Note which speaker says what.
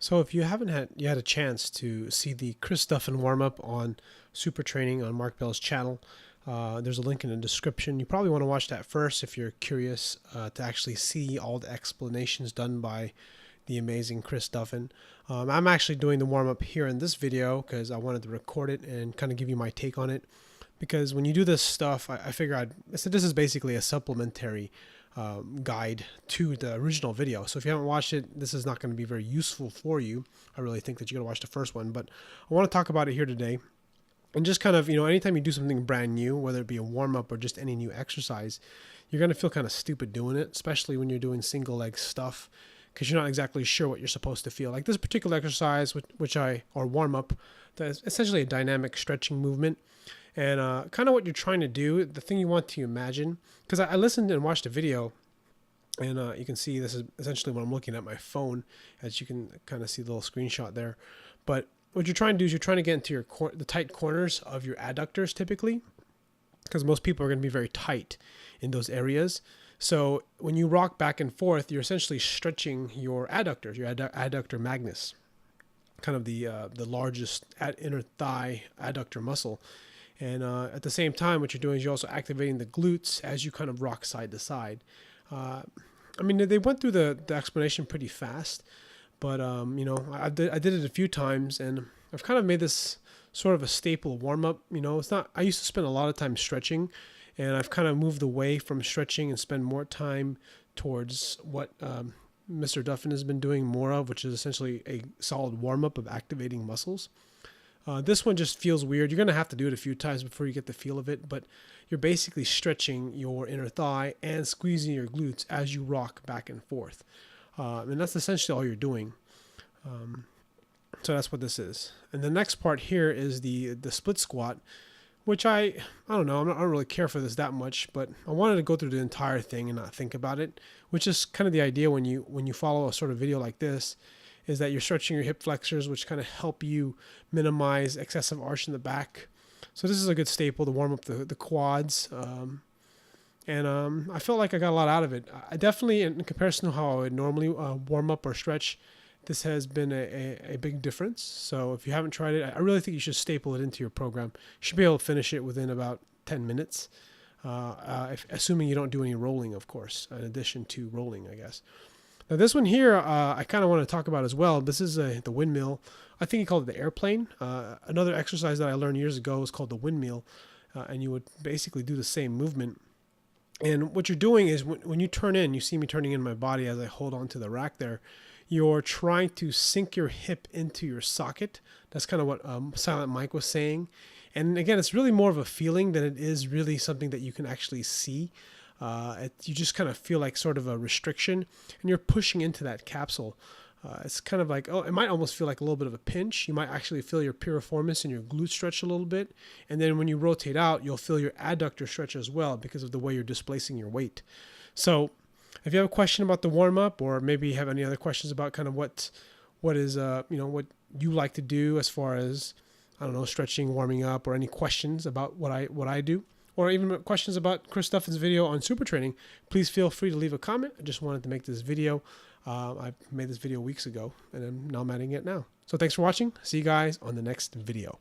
Speaker 1: So if you haven't had a chance to see the Chris Duffin warm-up on Super Training on Mark Bell's channel, there's a link in the description. You probably want to watch that first if you're curious to actually see all the explanations done by the amazing Chris Duffin. I'm actually doing the warm-up here in this video because I wanted to record it and kind of give you my take on it. Because when you do this stuff, I figure so this is basically a supplementary guide to the original video. So if you haven't watched it, this is not going to be very useful for you. I really think that you got to watch the first one, but I want to talk about it here today. And just kind of, anytime you do something brand new, whether it be a warm-up or just any new exercise, you're going to feel kind of stupid doing it, especially when you're doing single leg stuff, because you're not exactly sure what you're supposed to feel. Like this particular exercise, or warm-up, that's essentially a dynamic stretching movement. And kind of what you're trying to do, the thing you want to imagine, because I listened and watched a video, and you can see this is essentially what I'm looking at my phone, as you can kind of see the little screenshot there. But what you're trying to do is you're trying to get into the tight corners of your adductors typically, because most people are going to be very tight in those areas. So when you rock back and forth, you're essentially stretching your adductors, your adductor magnus, kind of the largest inner thigh adductor muscle. And at the same time, what you're doing is you're also activating the glutes as you kind of rock side to side. I mean, they went through the explanation pretty fast, but I did it a few times, and I've kind of made this sort of a staple warm-up. It's not. I used to spend a lot of time stretching, and I've kind of moved away from stretching and spend more time towards what Mr. Duffin has been doing more of, which is essentially a solid warm-up of activating muscles. This one just feels weird. You're going to have to do it a few times before you get the feel of it, but you're basically stretching your inner thigh and squeezing your glutes as you rock back and forth. And that's essentially all you're doing. So that's what this is. And the next part here is the split squat, which I don't know. I don't really care for this that much, but I wanted to go through the entire thing and not think about it, which is kind of the idea when you follow a sort of video like this, is that you're stretching your hip flexors, which kind of help you minimize excessive arch in the back. So this is a good staple to warm up the quads. And I felt like I got a lot out of it. I definitely, in comparison to how I would normally warm up or stretch, this has been a big difference. So if you haven't tried it, I really think you should staple it into your program. You should be able to finish it within about 10 minutes, assuming you don't do any rolling, of course, in addition to rolling, I guess. Now this one here, I kind of want to talk about as well. This is the windmill. I think he called it the airplane. Another exercise that I learned years ago is called the windmill, and you would basically do the same movement. And what you're doing is when you turn in, you see me turning in my body as I hold on to the rack there, you're trying to sink your hip into your socket. That's kind of what Silent Mike was saying. And again, it's really more of a feeling than it is really something that you can actually see. You just kind of feel like sort of a restriction, and you're pushing into that capsule. It's kind of like, it might almost feel like a little bit of a pinch. You might actually feel your piriformis and your glute stretch a little bit. And then when you rotate out, you'll feel your adductor stretch as well because of the way you're displacing your weight. So if you have a question about the warm-up, or maybe you have any other questions about kind of what is, what you like to do as far as, I don't know, stretching, warming up, or any questions about what I do, or even questions about Chris Duffin's video on super training, please feel free to leave a comment. I just wanted to make this video. I made this video weeks ago, and now I'm adding it now. So thanks for watching. See you guys on the next video.